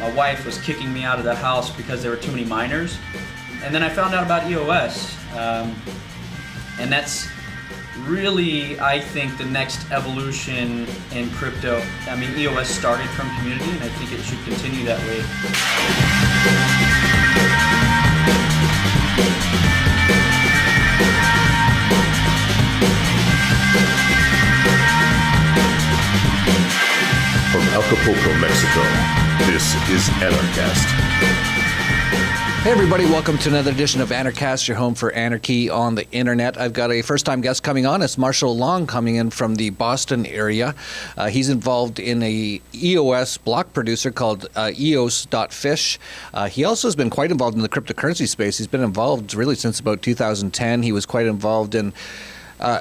my wife was kicking me out of the house because there were too many miners. And then I found out about EOS, and that's really, I think, the next evolution in crypto. I mean, EOS started from community, and I think it should continue that way. From Acapulco, Mexico, this is Anarchast. Hey everybody, welcome to another edition of Anarchast, your home for anarchy on the internet. I've got a first-time guest coming on. It's Marshall Long coming in from the Boston area. He's involved in a EOS block producer called EOS.Fish. He also has been quite involved in the cryptocurrency space. He's been involved really since about 2010. He was quite involved in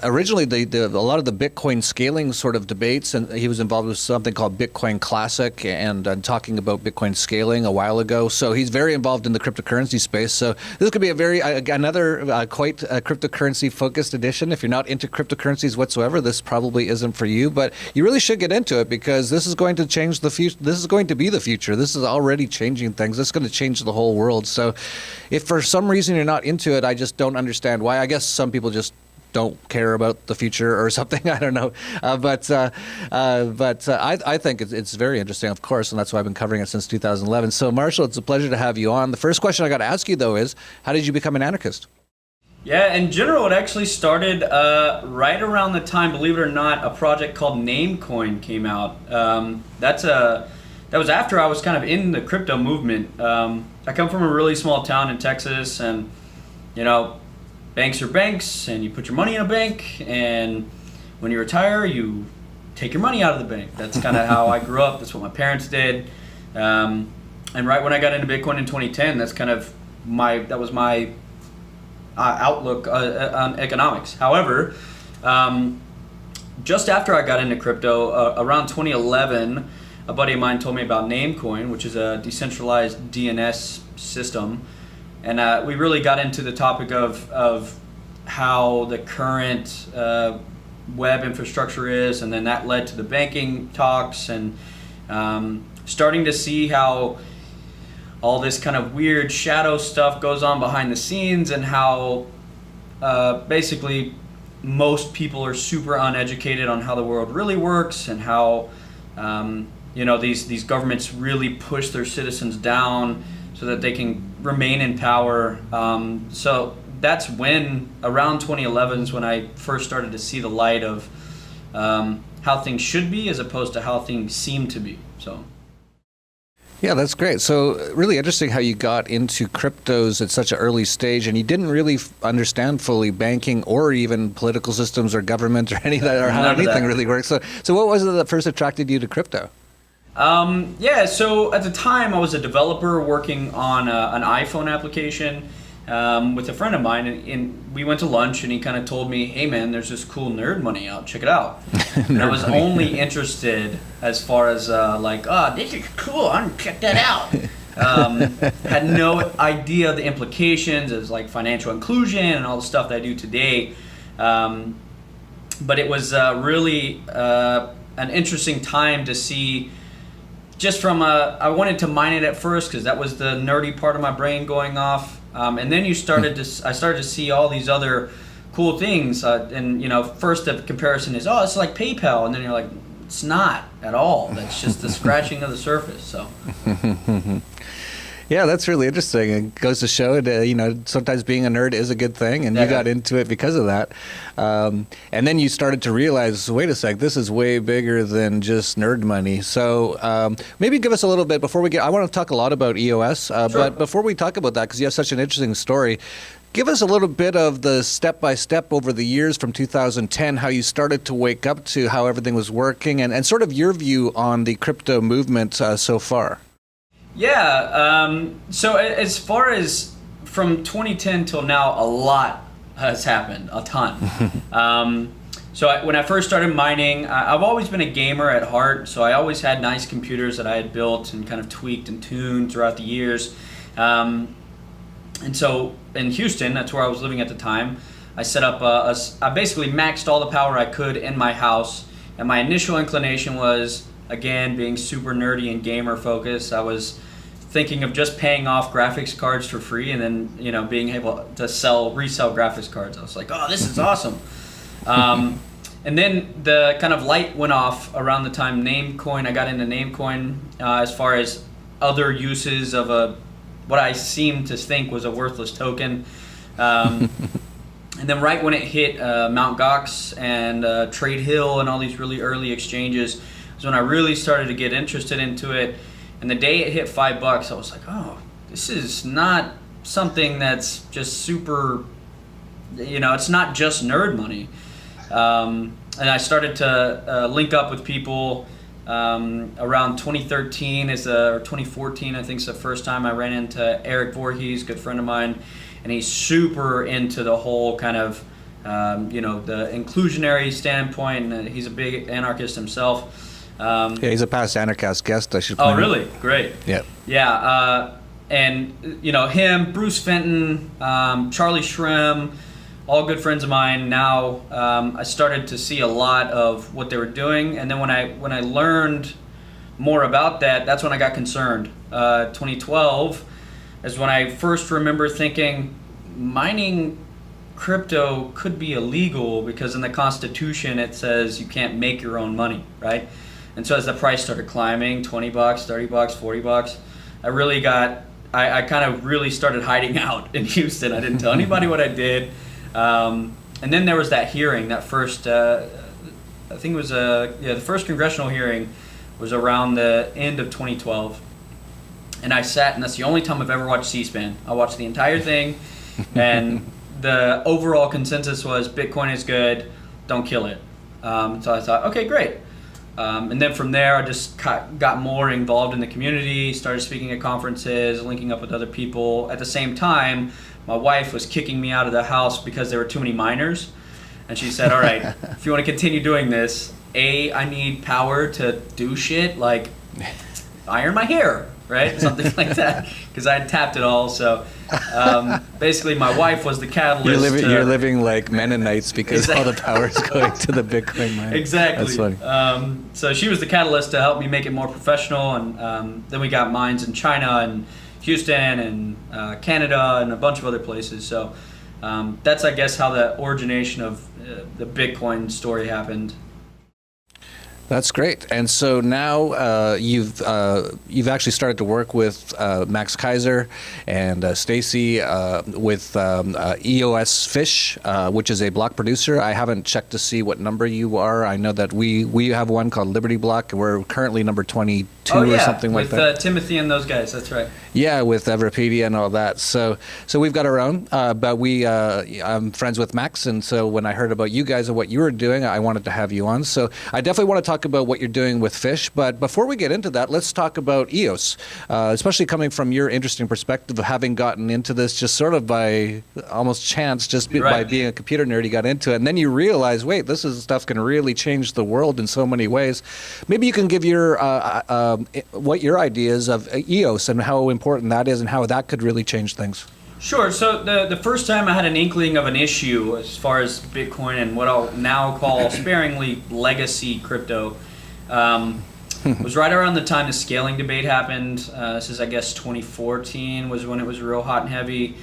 originally, a lot of the Bitcoin scaling sort of debates, and he was involved with something called Bitcoin Classic and talking about Bitcoin scaling a while ago. So he's very involved in the cryptocurrency space. So this could be another quite cryptocurrency focused edition. If you're not into cryptocurrencies whatsoever, this probably isn't for you. But you really should get into it because this is going to change the future. This is going to be the future. This is already changing things. This is going to change the whole world. So if for some reason you're not into it, I just don't understand why. I guess some people just don't care about the future or something. I don't know. But I think it's very interesting, of course, and that's why I've been covering it since 2011. So, Marshall, it's a pleasure to have you on. The first question I got to ask you, though, is how did you become an anarchist? Yeah, in general, it actually started right around the time, believe it or not, a project called Namecoin came out. That was after I was kind of in the crypto movement. I come from a really small town in Texas, and, you know, banks are banks, and you put your money in a bank, and when you retire, you take your money out of the bank. That's kind of how I grew up. That's what my parents did. And right when I got into Bitcoin in 2010, that was my outlook on economics. However, just after I got into crypto, around 2011, a buddy of mine told me about Namecoin, which is a decentralized DNS system. And we really got into the topic of how the current web infrastructure is, and then that led to the banking talks, and starting to see how all this kind of weird shadow stuff goes on behind the scenes, and how basically most people are super uneducated on how the world really works, and how these governments really push their citizens down so that they can remain in power. So that's when, around 2011 is when I first started to see the light of how things should be as opposed to how things seem to be. So. Yeah, that's great. So really interesting how you got into cryptos at such an early stage, and you didn't really understand fully banking or even political systems or government or any of that, or how anything really works. So what was it that first attracted you to crypto? So at the time I was a developer working on an iPhone application with a friend of mine, and we went to lunch, and he kind of told me, hey man, there's this cool nerd money out, check it out. And I was only interested as far as this is cool, I'm gonna check that out. Had no idea the implications as like financial inclusion and all the stuff that I do today. But it was really an interesting time to see. Just from I wanted to mine it at first because that was the nerdy part of my brain going off, and then I started to see all these other cool things, and first the comparison is, oh, it's like PayPal, and then you're like, it's not at all. That's just the scratching of the surface. So. Yeah, that's really interesting. It goes to show that, sometimes being a nerd is a good thing, and you got into it because of that. And then you started to realize, wait a sec, this is way bigger than just nerd money. So maybe give us a little bit before we I want to talk a lot about EOS, sure. But before we talk about that, because you have such an interesting story, give us a little bit of the step-by-step over the years from 2010, how you started to wake up to how everything was working, and sort of your view on the crypto movement so far. Yeah, so as far as from 2010 till now, a lot has happened, a ton. When I first started mining, I've always been a gamer at heart, so I always had nice computers that I had built and kind of tweaked and tuned throughout the years. And so in Houston, that's where I was living at the time, I set up I basically maxed all the power I could in my house, and my initial inclination was, again, being super nerdy and gamer focused, I was thinking of just paying off graphics cards for free and then being able to resell graphics cards. I was like, oh, this is awesome. And then the kind of light went off around the time Namecoin. I got into Namecoin as far as other uses of what I seemed to think was a worthless token. And then right when it hit Mt. Gox and Trade Hill and all these really early exchanges was when I really started to get interested into it. And the day it hit $5, I was like, oh, this is not something that's just super, it's not just nerd money. And I started to link up with people around 2013 or 2014, I think is the first time I ran into Eric Voorhees, good friend of mine. And he's super into the whole kind of, the inclusionary standpoint. And he's a big anarchist himself. Yeah, he's a past Anarchast guest, I should point out. Oh, really? Great. Yeah. Yeah. And, him, Bruce Fenton, Charlie Shrem, all good friends of mine. Now I started to see a lot of what they were doing. And then when I learned more about that, that's when I got concerned. 2012 is when I first remember thinking mining crypto could be illegal because in the Constitution it says you can't make your own money, right? And so as the price started climbing, $20, $30, $40, I kind of really started hiding out in Houston. I didn't tell anybody what I did. And then there was that hearing, that first, I think it was the first congressional hearing was around the end of 2012. And I sat, and that's the only time I've ever watched C-SPAN. I watched the entire thing, and the overall consensus was Bitcoin is good, don't kill it. So I thought, okay, great. And then from there, I just got more involved in the community, started speaking at conferences, linking up with other people. At the same time, my wife was kicking me out of the house because there were too many miners. And she said, all right, if you want to continue doing this, I need power to do shit like iron my hair, right? Something like that, because I had tapped it all. So basically my wife was the catalyst. You're living like Mennonites because all the power is going to the Bitcoin mine. Exactly. That's funny. So she was the catalyst to help me make it more professional. And then we got mines in China and Houston and Canada and a bunch of other places. So that's, I guess, how the origination of the Bitcoin story happened. That's great. And so now you've actually started to work with Max Kaiser and Stacy with EOS.Fish, which is a block producer. I haven't checked to see what number you are. I know that we have one called Liberty Block. We're currently number 22 or something like that. With Timothy and those guys, that's right. Yeah, with Everpedia and all that. So we've got our own, but I'm friends with Max, and so when I heard about you guys and what you were doing, I wanted to have you on. So I definitely want to talk about what you're doing with Fish, but before we get into that, let's talk about EOS, especially coming from your interesting perspective of having gotten into this just sort of by almost chance, by being a computer nerd, you got into it, and then you realize, wait, this stuff can really change the world in so many ways. Maybe you can give what your ideas of EOS and how important that is and how that could really change things. Sure. So the first time I had an inkling of an issue as far as Bitcoin and what I'll now call sparingly legacy crypto was right around the time the scaling debate happened. This is, I guess, 2014 was when it was real hot and heavy.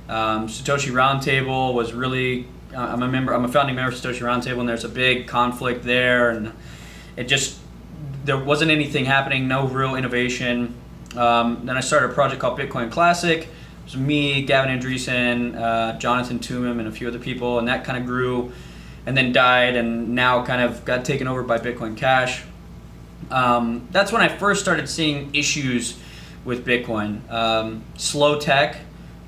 Satoshi Roundtable was really, I'm a founding member of Satoshi Roundtable, and there's a big conflict there, and there wasn't anything happening, no real innovation. Then I started a project called Bitcoin Classic. It was me, Gavin Andreessen, Jonathan Tumim, and a few other people, and that kind of grew and then died and now kind of got taken over by Bitcoin Cash. That's when I first started seeing issues with Bitcoin. Slow tech.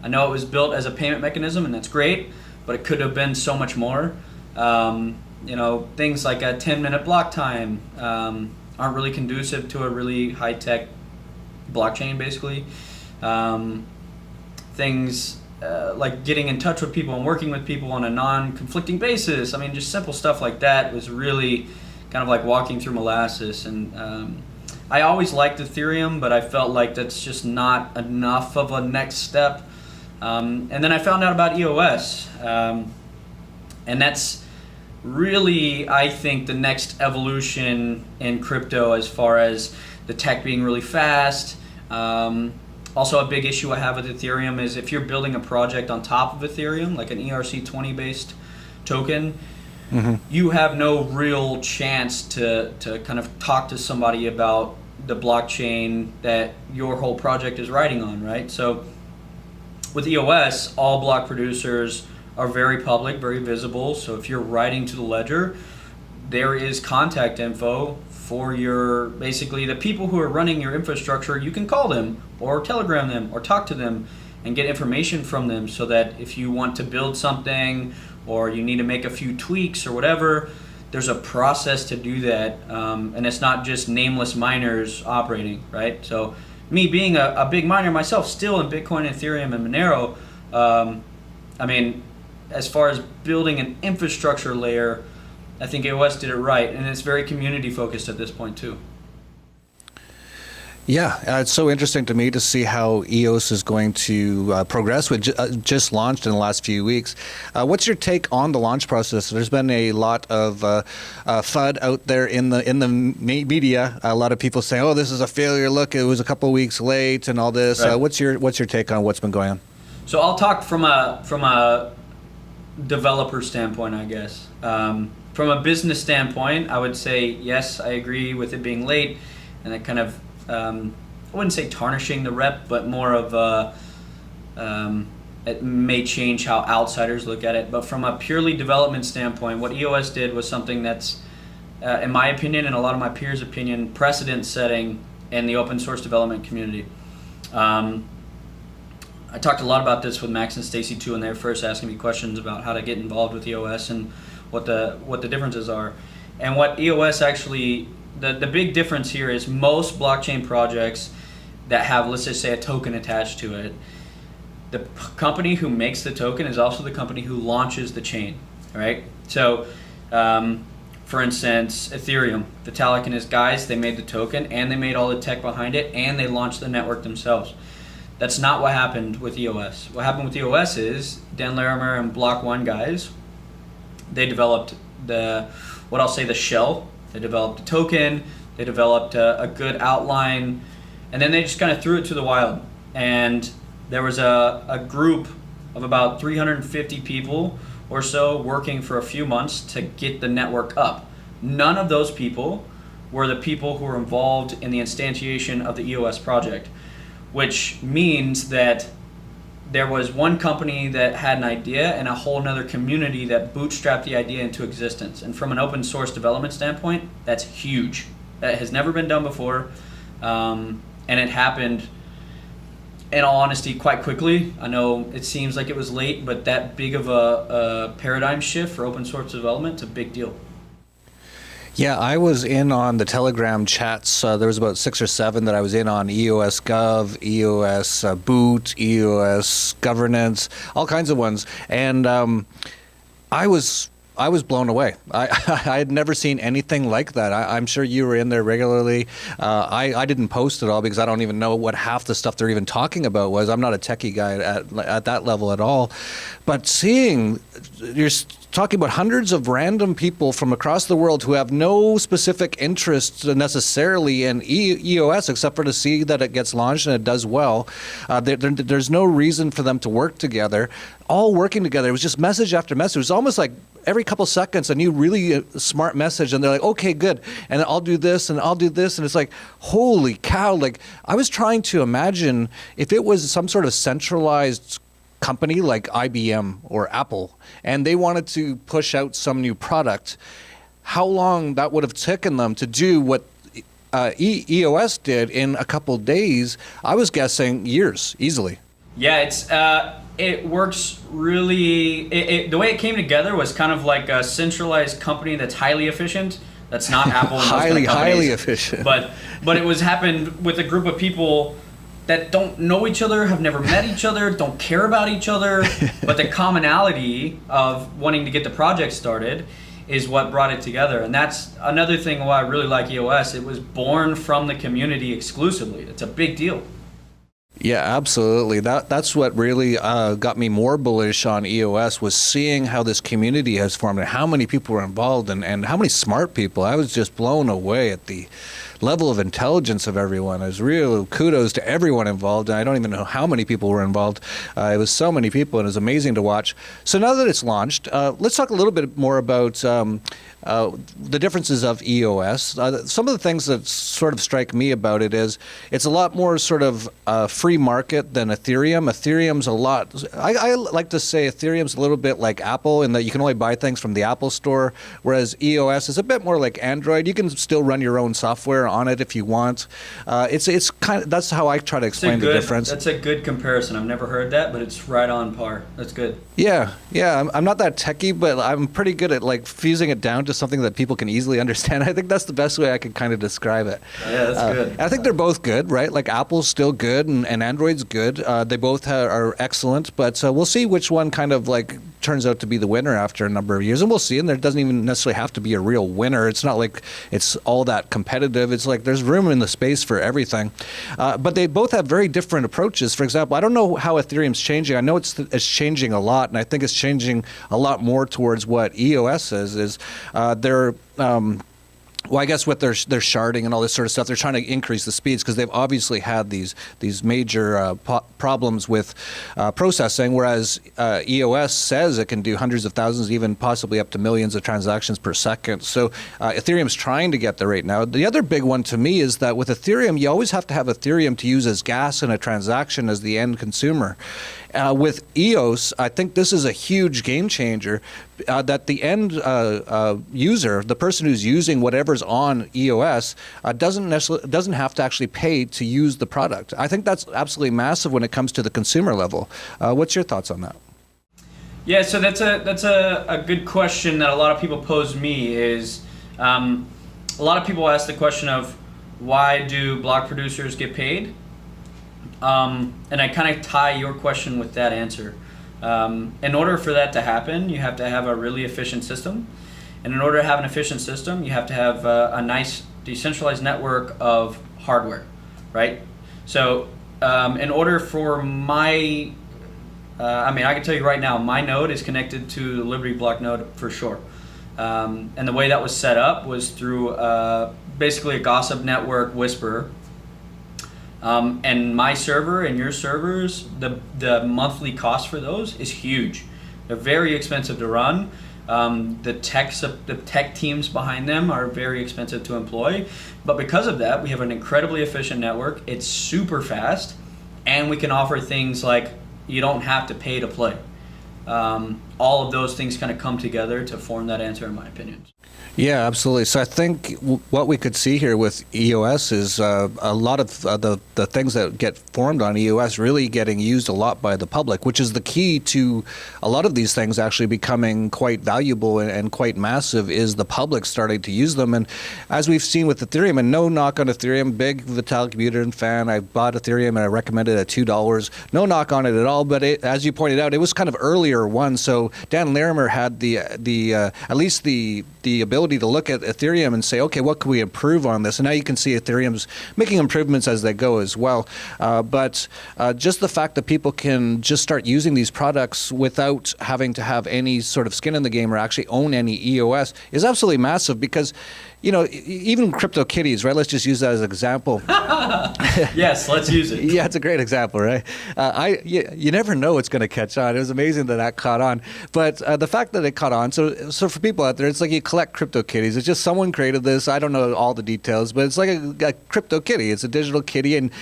I know it was built as a payment mechanism, and that's great, but it could have been so much more. Things like a 10-minute block time aren't really conducive to a really high-tech blockchain, basically. Things like getting in touch with people and working with people on a non-conflicting basis. I mean, just simple stuff like that was really kind of like walking through molasses. And I always liked Ethereum, but I felt like that's just not enough of a next step. And then I found out about EOS. And that's really, I think, the next evolution in crypto as far as the tech being really fast, Also, a big issue I have with Ethereum is if you're building a project on top of Ethereum, like an ERC20 based token, you have no real chance to kind of talk to somebody about the blockchain that your whole project is riding on, right? So with EOS, all block producers are very public, very visible. So if you're writing to the ledger, there is contact info for your, basically the people who are running your infrastructure. You can call them or telegram them or talk to them and get information from them, so that if you want to build something or you need to make a few tweaks or whatever, there's a process to do that, and it's not just nameless miners operating, right? So me being a big miner myself, still in Bitcoin, Ethereum, and Monero, I mean, as far as building an infrastructure layer, I think EOS did it right, and it's very community focused at this point too. Yeah, it's so interesting to me to see how EOS is going to progress. We just launched in the last few weeks. What's your take on the launch process? There's been a lot of FUD out there in the media. A lot of people saying, "Oh, this is a failure. Look, it was a couple of weeks late," and all this. Right. What's your take on what's been going on? So I'll talk from a developer standpoint, I guess. From a business standpoint, I would say yes, I agree with it being late, and it kind of I wouldn't say tarnishing the rep, but more of it may change how outsiders look at it. But from a purely development standpoint, what EOS did was something that's, in my opinion and a lot of my peers' opinion, precedent setting in the open source development community. I talked a lot about this with Max and Stacy too, when they were first asking me questions about how to get involved with EOS and what the differences are. And what EOS actually, the big difference here is most blockchain projects that have, let's just say, a token attached to it, the company who makes the token is also the company who launches the chain, right? So, for instance, Ethereum, Vitalik and his guys, they made the token and they made all the tech behind it and they launched the network themselves. That's not what happened with EOS. What happened with EOS is Dan Larimer and Block One guys, they developed the shell. They developed a token, they developed a good outline, and then they just kind of threw it to the wild. And there was a group of about 350 people or so working for a few months to get the network up. None of those people were the people who were involved in the instantiation of the EOS project, which means that there was one company that had an idea and a whole nother community that bootstrapped the idea into existence. And from an open source development standpoint, that's huge. That has never been done before. And it happened, in all honesty, quite quickly. I know it seems like it was late, but that big of a paradigm shift for open source development, it's a big deal. Yeah, I was in on the Telegram chats. There was about 6 or 7 that I was in on: EOS Gov, EOS Boot, EOS Governance, all kinds of ones. And I was blown away. I had never seen anything like that. I'm sure you were in there regularly. I didn't post it all because I don't even know what half the stuff they're even talking about was. I'm not a techie guy at that level at all. But seeing, you're talking about hundreds of random people from across the world who have no specific interest necessarily in EOS except for to see that it gets launched and it does well. There's no reason for them to work together. All working together. It was just message after message. It was almost like every couple seconds a new really smart message, and they're like, okay, good, and I'll do this and I'll do this, and it's like, holy cow. Like, I was trying to imagine if it was some sort of centralized company like IBM or Apple and they wanted to push out some new product, how long that would have taken them to do what EOS did in a couple days. I was guessing years easily. Yeah, it works really. The way it came together was kind of like a centralized company that's highly efficient. That's not Apple. And highly efficient. But it was happened with a group of people that don't know each other, have never met each other, don't care about each other, but the commonality of wanting to get the project started is what brought it together. And that's another thing why I really like EOS. It was born from the community exclusively. It's a big deal. Yeah, absolutely. That's what really got me more bullish on EOS, was seeing how this community has formed and how many people were involved and how many smart people. I was just blown away at the level of intelligence of everyone is real kudos to everyone involved. And I don't even know how many people were involved. It was so many people, and it was amazing to watch. So now that it's launched, let's talk a little bit more about the differences of EOS. Some of the things that sort of strike me about it is it's a lot more sort of free market than Ethereum. Ethereum's a lot, I like to say Ethereum's a little bit like Apple in that you can only buy things from the Apple store, whereas EOS is a bit more like Android. You can still run your own software on it if you want. It's kind of, that's how I try to explain the difference. That's a good comparison. I've never heard that, but it's right on par. That's good. Yeah. I'm not that techie, but I'm pretty good at like fusing it down to something that people can easily understand. I think that's the best way I can kind of describe it. Yeah, that's good. I think they're both good, right? Like Apple's still good and Android's good. They both are excellent, but we'll see which one kind of like turns out to be the winner after a number of years, and we'll see. And there doesn't even necessarily have to be a real winner. It's not like it's all that competitive. It's like there's room in the space for everything. But they both have very different approaches. For example, I don't know how Ethereum's changing. I know it's changing a lot, and I think it's changing a lot more towards what EOS is they're well, I guess with their sharding and all this sort of stuff, they're trying to increase the speeds because they've obviously had these major problems with processing, whereas EOS says it can do hundreds of thousands, even possibly up to millions of transactions per second. So Ethereum's trying to get there right now. The other big one to me is that with Ethereum, you always have to have Ethereum to use as gas in a transaction as the end consumer. With EOS, I think this is a huge game changer that the end user, the person who's using whatever's on EOS, doesn't have to actually pay to use the product. I think that's absolutely massive when it comes to the consumer level. What's your thoughts on that? Yeah, so that's a good question that a lot of people pose me is a lot of people ask the question of why do block producers get paid? And I kind of tie your question with that answer. In order for that to happen, you have to have a really efficient system. And in order to have an efficient system, you have to have a nice decentralized network of hardware, right? So in order for I can tell you right now, my node is connected to the Liberty Block node for sure. And the way that was set up was through basically a gossip network whisper. And my server and your servers, the monthly cost for those is huge. They're very expensive to run. The tech teams behind them are very expensive to employ. But because of that, we have an incredibly efficient network. It's super fast, and we can offer things like you don't have to pay to play. All of those things kind of come together to form that answer, in my opinion. Yeah, absolutely. So I think what we could see here with EOS is a lot of the things that get formed on EOS really getting used a lot by the public, which is the key to a lot of these things actually becoming quite valuable and quite massive, is the public starting to use them. And as we've seen with Ethereum, and no knock on Ethereum, big Vitalik Buterin fan, I bought Ethereum and I recommended it at $2. No knock on it at all, but as you pointed out, it was kind of earlier one. So Dan Larimer had the at least the ability to look at Ethereum and say, okay, what can we improve on this? And now you can see Ethereum's making improvements as they go as well. But just the fact that people can just start using these products without having to have any sort of skin in the game or actually own any EOS is absolutely massive, because even crypto kitties, right? Let's just use that as an example. Yes, let's use it. Yeah, it's a great example, right? You never know it's going to catch on. It was amazing that caught on. But the fact that it caught on, so for people out there, it's like you collect crypto kitties. It's just someone created this. I don't know all the details, but it's like a crypto kitty. It's a digital kitty, and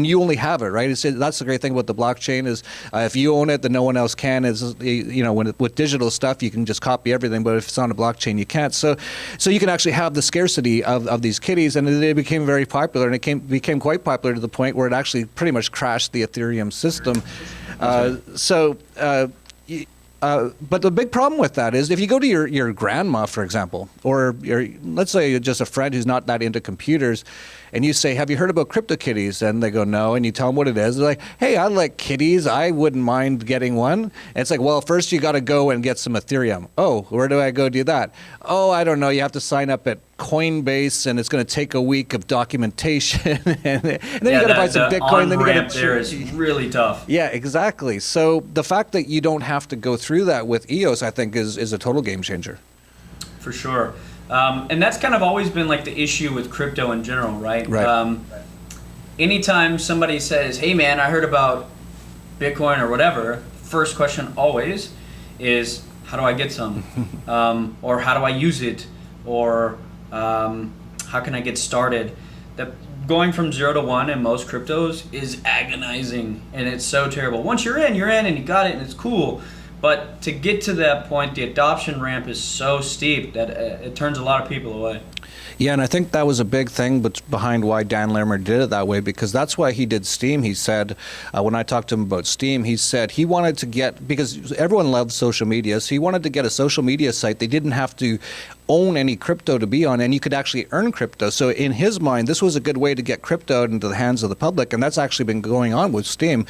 you only have it, right? That's the great thing about the blockchain is if you own it, then no one else can. With digital stuff, you can just copy everything, but if it's on a blockchain, you can't. So you can actually have the scarcity of these kitties, and they became very popular, and it became quite popular to the point where it actually pretty much crashed the Ethereum system. But the big problem with that is if you go to your grandma, for example, or let's say you're just a friend who's not that into computers, and you say, have you heard about CryptoKitties? And they go, no. And you tell them what it is. They're like, hey, I like kitties. I wouldn't mind getting one. And it's like, well, first you got to go and get some Ethereum. Oh, where do I go do that? Oh, I don't know. You have to sign up at Coinbase, and it's going to take a week of documentation. and then you got to buy some Bitcoin. Then you got to. There is really tough. Yeah, exactly. So the fact that you don't have to go through that with EOS, I think, is a total game changer. For sure. And that's kind of always been like the issue with crypto in general, right? Right. Anytime somebody says, hey man, I heard about Bitcoin or whatever, first question always is, how do I get some? Or how do I use it? Or how can I get started? That going from 0 to 1 in most cryptos is agonizing, and it's so terrible. Once you're in, and you got it, and it's cool. But to get to that point, the adoption ramp is so steep that it turns a lot of people away. Yeah, and I think that was a big thing behind why Dan Larimer did it that way, because that's why he did Steem. He said, when I talked to him about Steem, he said he wanted to get, because everyone loves social media, so he wanted to get a social media site they didn't have to own any crypto to be on, and you could actually earn crypto. So in his mind, this was a good way to get crypto into the hands of the public, and that's actually been going on with Steem.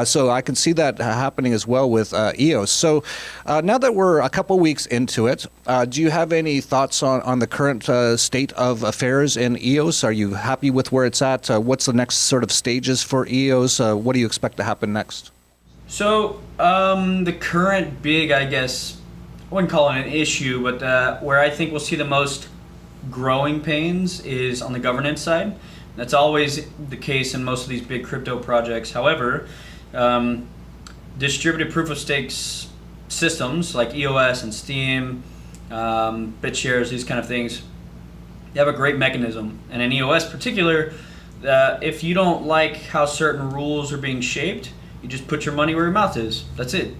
So I can see that happening as well with EOS. So now that we're a couple weeks into it, do you have any thoughts on the current state of affairs in EOS? Are you happy with where it's at? What's the next sort of stages for EOS? What do you expect to happen next? So the current big, I guess, I wouldn't call it an issue, but where I think we'll see the most growing pains is on the governance side. That's always the case in most of these big crypto projects. However, distributed proof of stakes systems like EOS and Steem, BitShares, these kind of things, they have a great mechanism. And in EOS particular, if you don't like how certain rules are being shaped, you just put your money where your mouth is. That's it.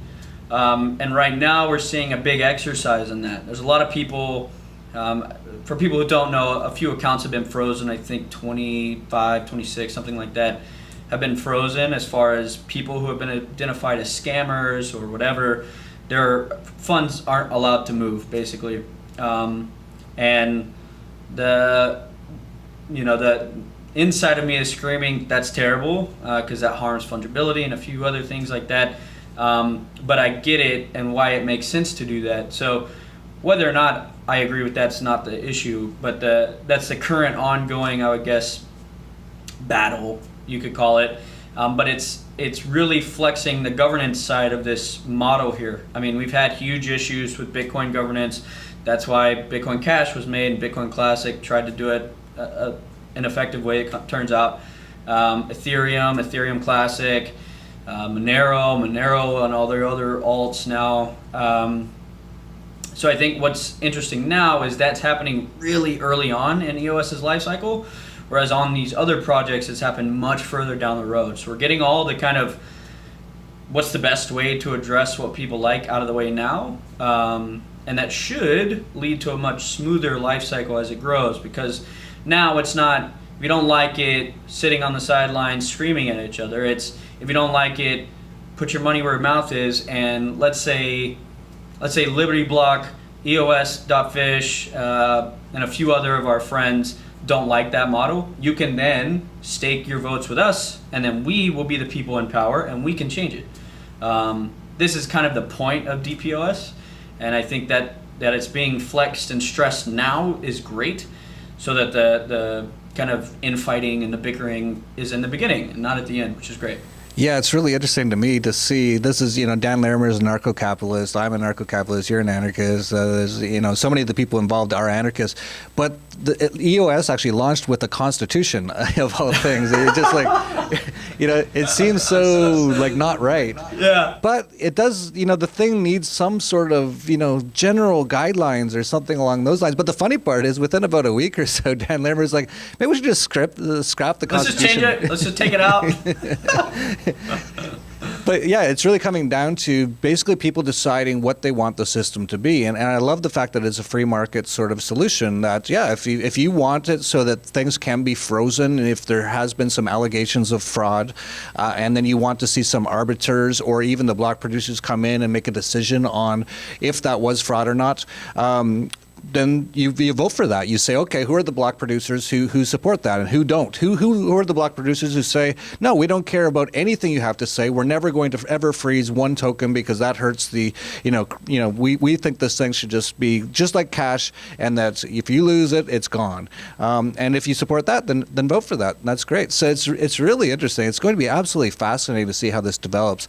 And right now we're seeing a big exercise in that. There's a lot of people, for people who don't know, a few accounts have been frozen. I think 25, 26, something like that, have been frozen as far as people who have been identified as scammers or whatever. Their funds aren't allowed to move, basically. And the inside of me is screaming, that's terrible, because that harms fungibility and a few other things like that. But I get it and why it makes sense to do that. So whether or not I agree with that's not the issue, but that's the current ongoing, I would guess, battle, you could call it. But it's really flexing the governance side of this model here. I mean, we've had huge issues with Bitcoin governance. That's why Bitcoin Cash was made, and Bitcoin Classic tried to do it an effective way, it turns out. Ethereum Classic, Monero, and all their other alts now. So I think what's interesting now is that's happening really early on in EOS's life cycle, whereas on these other projects it's happened much further down the road. So we're getting all the kind of what's the best way to address what people like out of the way now, and that should lead to a much smoother life cycle as it grows, because now it's not, if you don't like it, sitting on the sidelines screaming at each other. It's, if you don't like it, put your money where your mouth is, and let's say Liberty Block, EOS.Fish, and a few other of our friends don't like that model. You can then stake your votes with us, and then we will be the people in power, and we can change it. This is kind of the point of DPoS, and I think that it's being flexed and stressed now is great, so that the kind of infighting and the bickering is in the beginning and not at the end, which is great. Yeah, it's really interesting to me to see. This is, Dan Larimer is a narco-capitalist. I'm a narco-capitalist. You're an anarchist. There's, so many of the people involved are anarchists. But the EOS actually launched with the Constitution of all things. It's just like, it seems so like not right. Yeah. But it does. The thing needs some sort of general guidelines or something along those lines. But the funny part is, within about a week or so, Dan Larimer is like, maybe we should just scrap the Constitution. Let's just change it. Let's just take it out. But yeah, it's really coming down to basically people deciding what they want the system to be. And I love the fact that it's a free market sort of solution that, yeah, if you want it so that things can be frozen, and if there has been some allegations of fraud, and then you want to see some arbiters or even the block producers come in and make a decision on if that was fraud or not, then you vote for that. You say, okay, who are the block producers who support that and who don't? Who are the block producers who say, no, we don't care about anything you have to say. We're never going to ever freeze one token because that hurts the, we think this thing should just be just like cash, and that if you lose it, it's gone. And if you support that, then vote for that. That's great. So it's really interesting. It's going to be absolutely fascinating to see how this develops.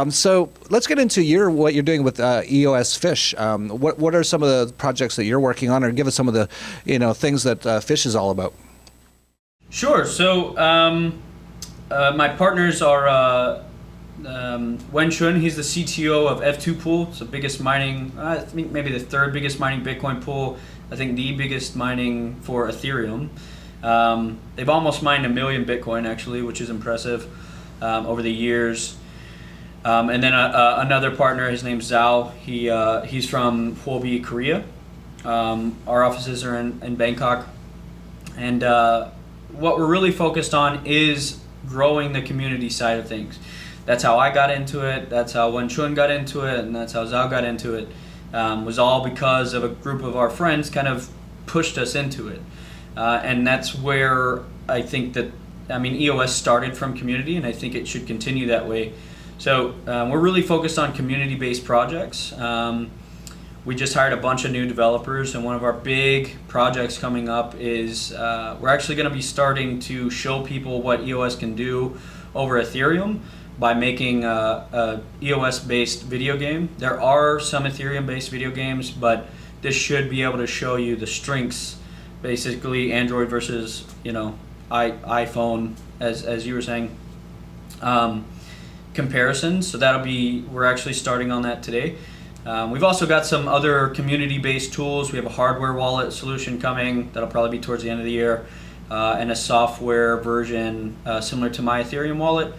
So let's get into what you're doing with EOS.Fish. What are some of the projects that you're working on, or give us some of the things that Fish is all about. Sure. So my partners are Wen Chun. He's the CTO of F2 Pool. It's the biggest mining, I think maybe the third biggest mining Bitcoin pool. I think the biggest mining for Ethereum. They've almost mined 1 million Bitcoin actually, which is impressive over the years. And then another partner, his name's Zhao. He's from Hwobi, Korea. Our offices are in Bangkok. And what we're really focused on is growing the community side of things. That's how I got into it. That's how Wen Chun got into it, and that's how Zhao got into it. Was all because of a group of our friends kind of pushed us into it. And that's where I think that, EOS started from community, and I think it should continue that way. So we're really focused on community-based projects. We just hired a bunch of new developers, and one of our big projects coming up is we're actually going to be starting to show people what EOS can do over Ethereum by making a EOS-based video game. There are some Ethereum-based video games, but this should be able to show you the strengths, basically Android versus iPhone, as you were saying, comparisons. So we're actually starting on that today. We've also got some other community-based tools. We have a hardware wallet solution coming that'll probably be towards the end of the year, and a software version similar to my Ethereum wallet.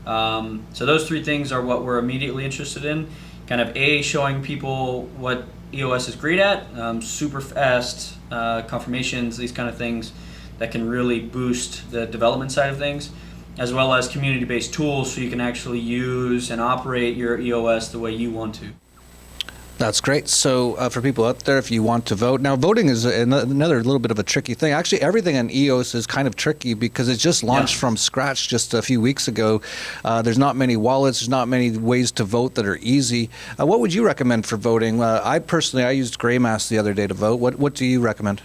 So those three things are what we're immediately interested in. Kind of showing people what EOS is great at, super fast confirmations, these kind of things that can really boost the development side of things, as well as community-based tools so you can actually use and operate your EOS the way you want to. That's great. So for people out there, if you want to vote, now voting is another little bit of a tricky thing. Actually, everything in EOS is kind of tricky because it's just launched from scratch just a few weeks ago. There's not many wallets. There's not many ways to vote that are easy. What would you recommend for voting? I used GreyMass the other day to vote. What do you recommend?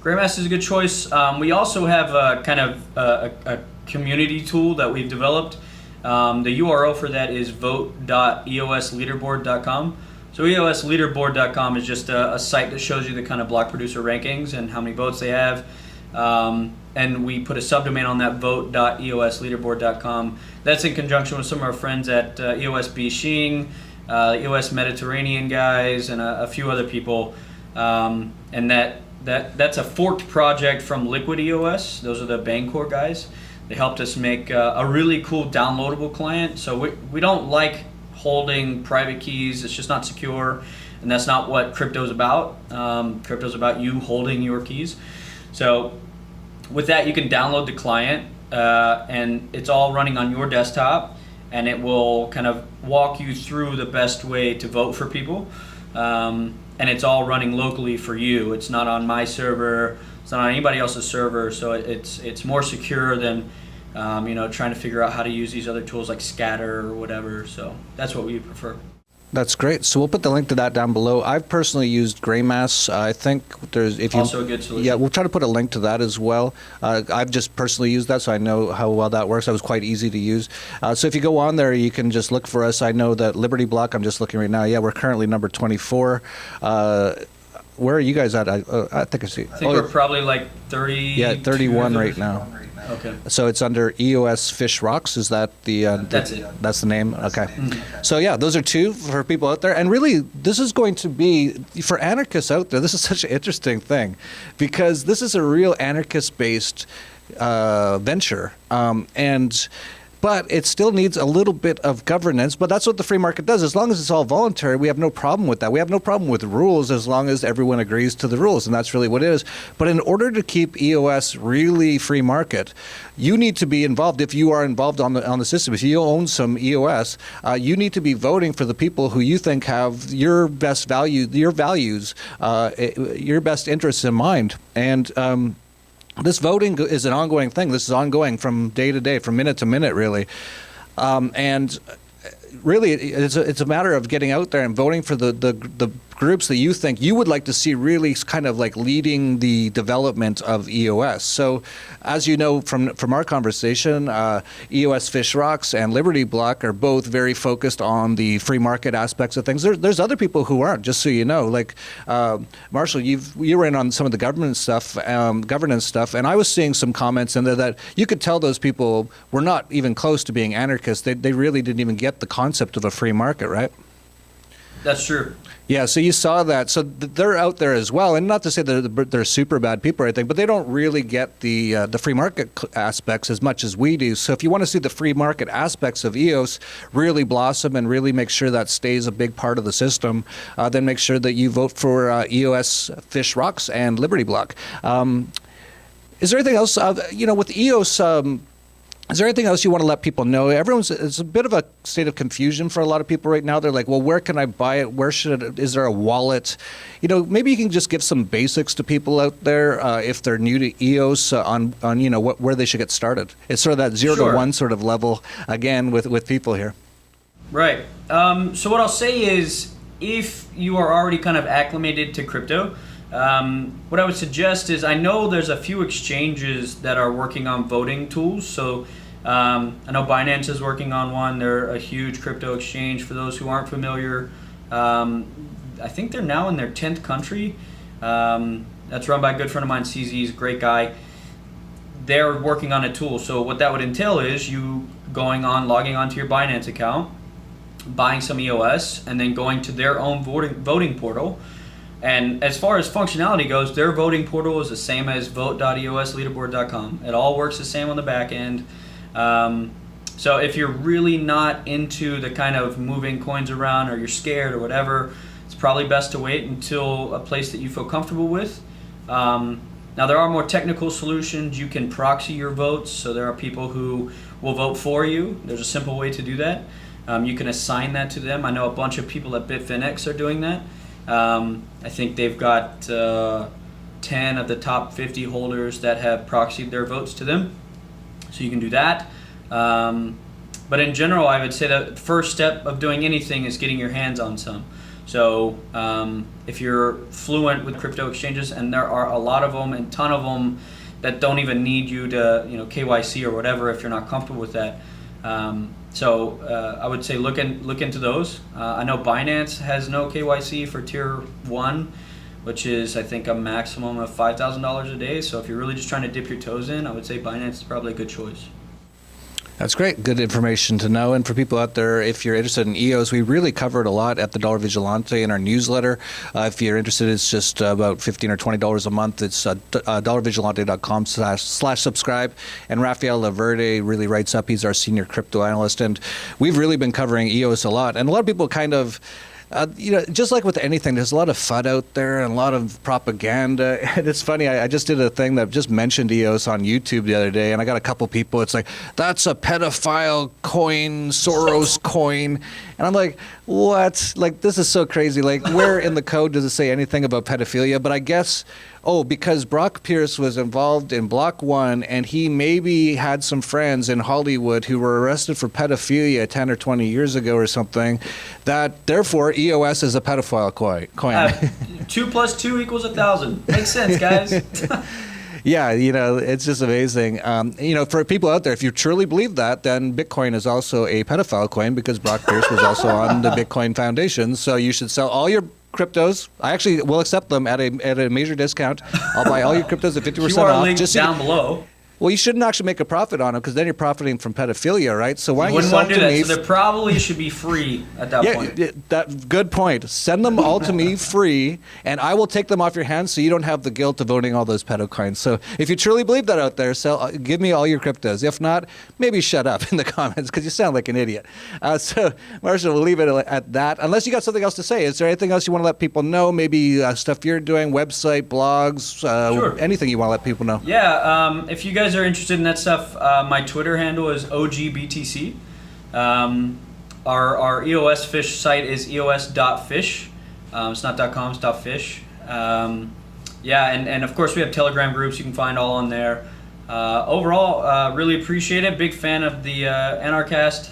GreyMass is a good choice. We also have a community tool that we've developed. The URL for that is vote.eosleaderboard.com. So EOSleaderboard.com is just a site that shows you the kind of block producer rankings and how many votes they have. And we put a subdomain on that, vote.eosleaderboard.com. That's in conjunction with some of our friends at EOS Beijing, EOS Mediterranean guys, and a few other people. And that's a forked project from Liquid EOS. Those are the Bangkok guys. They helped us make a really cool downloadable client. So we don't like holding private keys. It's just not secure, and that's not what crypto's about. Crypto's about you holding your keys. So with that, you can download the client, and it's all running on your desktop, and it will kind of walk you through the best way to vote for people. And it's all running locally for you. It's not on my server. It's not on anybody else's server. So it's more secure than trying to figure out how to use these other tools like Scatter or whatever. So that's what we prefer. That's great. So we'll put the link to that down below. I've personally used GreyMass. I think also a good solution. Yeah, we'll try to put a link to that as well. I've just personally used that, so I know how well that works. That was quite easy to use. So if you go on there, you can just look for us. I know that Liberty Block, I'm just looking right now. Yeah, we're currently number 24. Where are you guys at? I think I see. I think we're probably like 30. Yeah, 31 right now. Okay. So it's under EOS.Fish Rocks. Is that the? That's it. That's the name. Okay. So yeah, those are two for people out there, and really, this is going to be for anarchists out there. This is such an interesting thing, because this is a real anarchist-based venture, but it still needs a little bit of governance. But that's what the free market does. As long as it's all voluntary, we have no problem with that. We have no problem with rules as long as everyone agrees to the rules, and that's really what it is. But in order to keep EOS really free market, you need to be involved. If you are involved on the system, if you own some EOS, you need to be voting for the people who you think have your best value, your values, your best interests in mind. And this voting is an ongoing thing. This is ongoing from day to day, from minute to minute, really. And really, it's a matter of getting out there and voting for the groups that you think you would like to see really kind of like leading the development of EOS. So, as you know from our conversation, EOS.Fish Rocks and Liberty Block are both very focused on the free market aspects of things. There's other people who aren't, just so you know. Like Marshall, you were in on some of the governance stuff, and I was seeing some comments in there that you could tell those people were not even close to being anarchists. They really didn't even get the concept of a free market, right? That's true. Yeah, so you saw that. So they're out there as well, and not to say that they're super bad people or anything, but they don't really get the free market aspects as much as we do. So if you want to see the free market aspects of EOS really blossom and really make sure that stays a big part of the system, then make sure that you vote for EOS.Fish Rocks and Liberty Block. Is there anything else, with EOS? Is there anything else you want to let people know? It's a bit of a state of confusion for a lot of people right now. They're like, well, where can I buy it? Is there a wallet? Maybe you can just give some basics to people out there if they're new to EOS on where they should get started. It's sort of that 0 to 1 sort of level again with people here. Right. So what I'll say is, if you are already kind of acclimated to crypto, what I would suggest is, I know there's a few exchanges that are working on voting tools. So I know Binance is working on one. They're a huge crypto exchange for those who aren't familiar. I think they're now in their 10th country. That's run by a good friend of mine, CZ. He's a great guy. They're working on a tool. So what that would entail is you logging onto your Binance account, buying some EOS, and then going to their own voting portal. And as far as functionality goes, their voting portal is the same as vote.eosleaderboard.com. It all works the same on the back end. So if you're really not into the kind of moving coins around, or you're scared or whatever, it's probably best to wait until a place that you feel comfortable with. Now, there are more technical solutions. You can proxy your votes. So there are people who will vote for you. There's a simple way to do that. You can assign that to them. I know a bunch of people at Bitfinex are doing that. I think they've got 10 of the top 50 holders that have proxied their votes to them. So you can do that. But in general, I would say that the first step of doing anything is getting your hands on some. So if you're fluent with crypto exchanges, and there are a lot of them and ton of them that don't even need you to KYC or whatever if you're not comfortable with that. So I would say look into those. I know Binance has no KYC for tier 1, which is, I think, a maximum of $5,000 a day. So if you're really just trying to dip your toes in, I would say Binance is probably a good choice. That's great. Good information to know. And for people out there, if you're interested in EOS, we really cover it a lot at the Dollar Vigilante in our newsletter. If you're interested, it's just about $15 or $20 a month. It's dollarvigilante.com/subscribe. And Rafael Laverde really writes up. He's our senior crypto analyst. And we've really been covering EOS a lot. And a lot of people kind of, just like with anything, there's a lot of FUD out there and a lot of propaganda. And it's funny, I just did a thing that just mentioned EOS on YouTube the other day, and I got a couple people, it's like, that's a pedophile coin, Soros coin. And I'm like, what? Like, this is so crazy. Like, where in the code does it say anything about pedophilia? But I guess, because Brock Pierce was involved in Block 1, and he maybe had some friends in Hollywood who were arrested for pedophilia 10 or 20 years ago or something, that therefore EOS is a pedophile coin. 2 plus 2 equals 1,000. Makes sense, guys. Yeah, it's just amazing. For people out there, if you truly believe that, then Bitcoin is also a pedophile coin, because Brock Pierce was also on the Bitcoin Foundation. So you should sell all your cryptos. I actually will accept them at a major discount. I'll buy all your cryptos at 50% off. Just down below. Well, you shouldn't actually make a profit on them, because then you're profiting from pedophilia, right? So why don't you sell them to me? So they probably should be free at that point. Yeah, good point. Send them all to me free, and I will take them off your hands, so you don't have the guilt of owning all those pedo coins. So if you truly believe that out there, give me all your cryptos. If not, maybe shut up in the comments, because you sound like an idiot. So, Marshall, we'll leave it at that. Unless you got something else to say. Is there anything else you want to let people know? Maybe stuff you're doing, website, blogs, sure. Anything you want to let people know? Yeah, if you guys are interested in that stuff, my Twitter handle is OGBTC. Our EOS.Fish site is EOS.fish. It's not .com, it's .fish. And of course we have Telegram groups. You can find all on there. Overall, really appreciate it. Big fan of the Anarchast.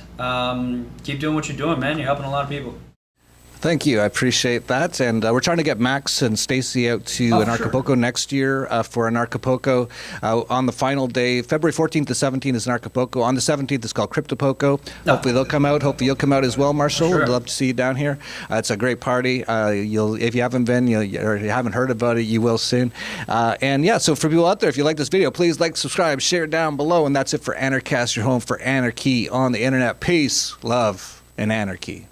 Keep doing what you're doing, man. You're helping a lot of people. Thank you. I appreciate that. And we're trying to get Max and Stacy out to Anarchapulco next year for Anarchapulco. On the final day, February 14th to 17th is Anarchapulco. On the 17th, it's called Cryptopulco. Hopefully they'll come out. Hopefully you'll come out as well, Marshall. Sure. We'd love to see you down here. It's a great party. If you haven't been, or you haven't heard about it, you will soon. And yeah, so for people out there, if you like this video, please like, subscribe, share it down below. And that's it for Anarchast, your home for anarchy on the internet. Peace, love, and anarchy.